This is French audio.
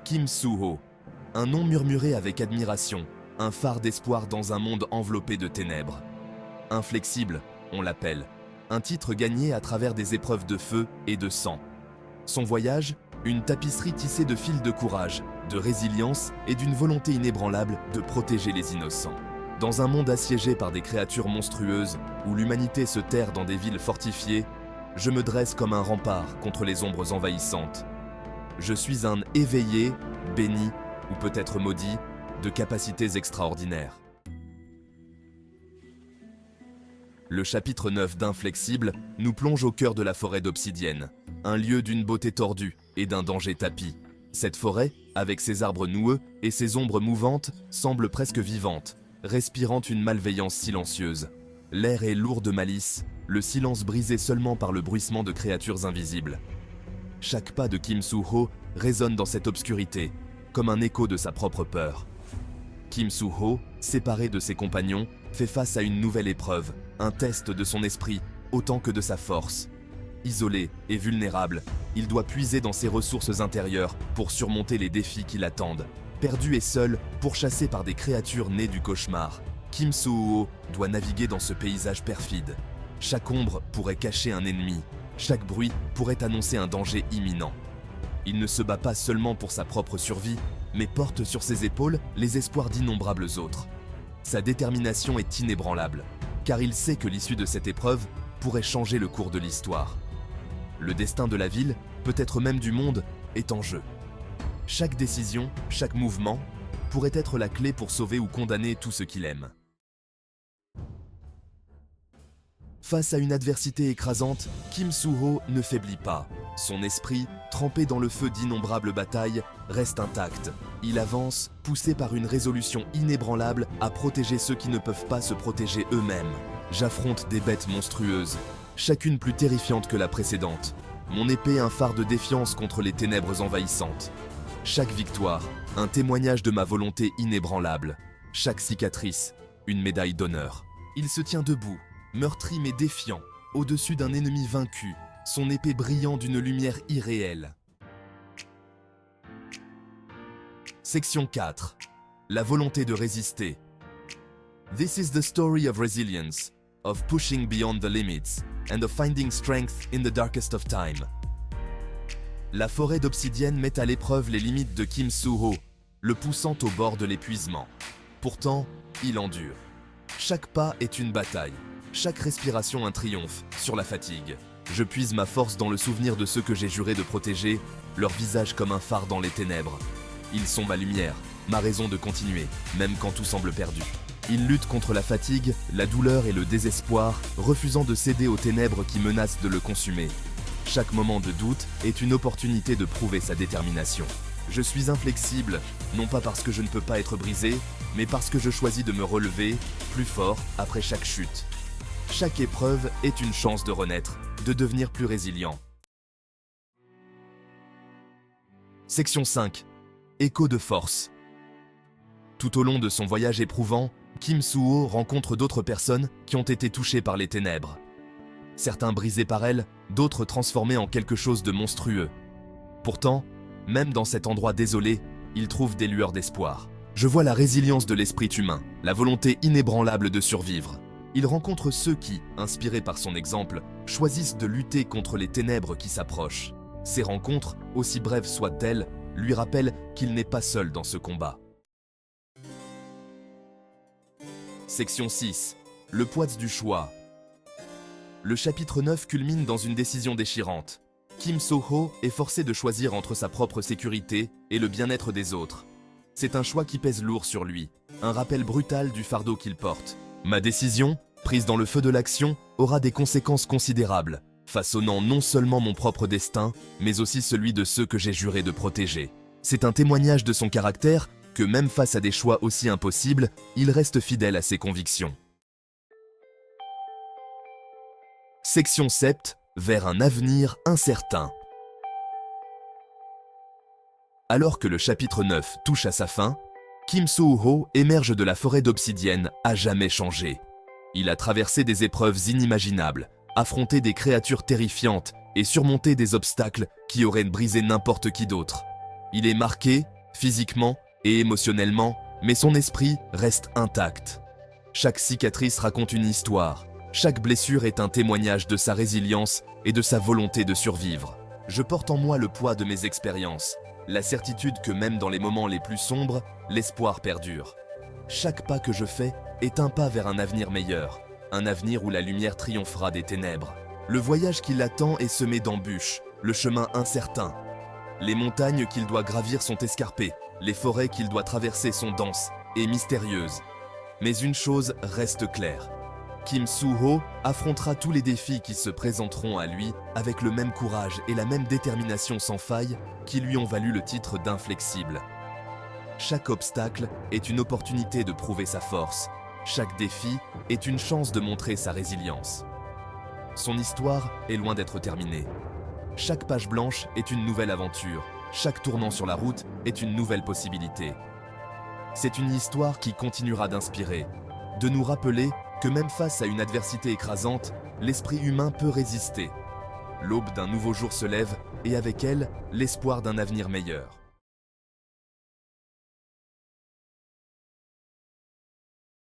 Kim Soo-ho, un nom murmuré avec admiration, un phare d'espoir dans un monde enveloppé de ténèbres. Inflexible, on l'appelle, un titre gagné à travers des épreuves de feu et de sang. Son voyage, une tapisserie tissée de fils de courage, de résilience et d'une volonté inébranlable de protéger les innocents. Dans un monde assiégé par des créatures monstrueuses, où l'humanité se terre dans des villes fortifiées, je me dresse comme un rempart contre les ombres envahissantes. Je suis un éveillé, béni, ou peut-être maudit, de capacités extraordinaires. Le chapitre 9 d'Inflexible nous plonge au cœur de la forêt d'Obsidienne, un lieu d'une beauté tordue et d'un danger tapi. Cette forêt, avec ses arbres noueux et ses ombres mouvantes, semble presque vivante, respirant une malveillance silencieuse. L'air est lourd de malice, le silence brisé seulement par le bruissement de créatures invisibles. Chaque pas de Kim Soo-ho résonne dans cette obscurité, comme un écho de sa propre peur. Kim Soo-ho, séparé de ses compagnons, fait face à une nouvelle épreuve, un test de son esprit autant que de sa force. Isolé et vulnérable, il doit puiser dans ses ressources intérieures pour surmonter les défis qui l'attendent. Perdu et seul, pourchassé par des créatures nées du cauchemar, Kim Soo-ho doit naviguer dans ce paysage perfide. Chaque ombre pourrait cacher un ennemi, chaque bruit pourrait annoncer un danger imminent. Il ne se bat pas seulement pour sa propre survie, mais porte sur ses épaules les espoirs d'innombrables autres. Sa détermination est inébranlable, car il sait que l'issue de cette épreuve pourrait changer le cours de l'histoire. Le destin de la ville, peut-être même du monde, est en jeu. Chaque décision, chaque mouvement, pourrait être la clé pour sauver ou condamner tout ce qu'il aime. Face à une adversité écrasante, Kim Soo-ho ne faiblit pas. Son esprit, trempé dans le feu d'innombrables batailles, reste intact. Il avance, poussé par une résolution inébranlable à protéger ceux qui ne peuvent pas se protéger eux-mêmes. J'affronte des bêtes monstrueuses, chacune plus terrifiante que la précédente. Mon épée un phare de défiance contre les ténèbres envahissantes. Chaque victoire, un témoignage de ma volonté inébranlable. Chaque cicatrice, une médaille d'honneur. Il se tient debout, meurtri mais défiant, au-dessus d'un ennemi vaincu, son épée brillant d'une lumière irréelle. Section 4. La volonté de résister. This is the story of resilience, of pushing beyond the limits, and of finding strength in the darkest of time. La forêt d'Obsidienne met à l'épreuve les limites de Kim Soo-ho, le poussant au bord de l'épuisement. Pourtant, il endure. Chaque pas est une bataille, chaque respiration un triomphe sur la fatigue. Je puise ma force dans le souvenir de ceux que j'ai juré de protéger, leur visage comme un phare dans les ténèbres. Ils sont ma lumière, ma raison de continuer, même quand tout semble perdu. Ils luttent contre la fatigue, la douleur et le désespoir, refusant de céder aux ténèbres qui menacent de le consumer. Chaque moment de doute est une opportunité de prouver sa détermination. Je suis inflexible, non pas parce que je ne peux pas être brisé, mais parce que je choisis de me relever, plus fort, après chaque chute. Chaque épreuve est une chance de renaître, de devenir plus résilient. Section 5. Écho de force. Tout au long de son voyage éprouvant, Kim Soo-ho rencontre d'autres personnes qui ont été touchées par les ténèbres. Certains brisés par elles, d'autres transformés en quelque chose de monstrueux. Pourtant, même dans cet endroit désolé, il trouve des lueurs d'espoir. Je vois la résilience de l'esprit humain, la volonté inébranlable de survivre. Il rencontre ceux qui, inspirés par son exemple, choisissent de lutter contre les ténèbres qui s'approchent. Ces rencontres, aussi brèves soient-elles, lui rappellent qu'il n'est pas seul dans ce combat. Section 6. Le poids du choix. Le chapitre 9 culmine dans une décision déchirante. Kim Soo-ho est forcé de choisir entre sa propre sécurité et le bien-être des autres. C'est un choix qui pèse lourd sur lui, un rappel brutal du fardeau qu'il porte. Ma décision, prise dans le feu de l'action, aura des conséquences considérables, façonnant non seulement mon propre destin, mais aussi celui de ceux que j'ai juré de protéger. C'est un témoignage de son caractère que même face à des choix aussi impossibles, il reste fidèle à ses convictions. Section 7. Vers un avenir incertain. Alors que le chapitre 9 touche à sa fin, Kim Soo-ho émerge de la forêt d'Obsidienne à jamais changé. Il a traversé des épreuves inimaginables, affronté des créatures terrifiantes et surmonté des obstacles qui auraient brisé n'importe qui d'autre. Il est marqué, physiquement et émotionnellement, mais son esprit reste intact. Chaque cicatrice raconte une histoire, chaque blessure est un témoignage de sa résilience et de sa volonté de survivre. Je porte en moi le poids de mes expériences, la certitude que même dans les moments les plus sombres, l'espoir perdure. Chaque pas que je fais est un pas vers un avenir meilleur, un avenir où la lumière triomphera des ténèbres. Le voyage qui l'attend est semé d'embûches, le chemin incertain. Les montagnes qu'il doit gravir sont escarpées, les forêts qu'il doit traverser sont denses et mystérieuses. Mais une chose reste claire. Kim Soo-ho affrontera tous les défis qui se présenteront à lui avec le même courage et la même détermination sans faille qui lui ont valu le titre d'inflexible. Chaque obstacle est une opportunité de prouver sa force. Chaque défi est une chance de montrer sa résilience. Son histoire est loin d'être terminée. Chaque page blanche est une nouvelle aventure. Chaque tournant sur la route est une nouvelle possibilité. C'est une histoire qui continuera d'inspirer, de nous rappeler que même face à une adversité écrasante, l'esprit humain peut résister. L'aube d'un nouveau jour se lève et avec elle, l'espoir d'un avenir meilleur.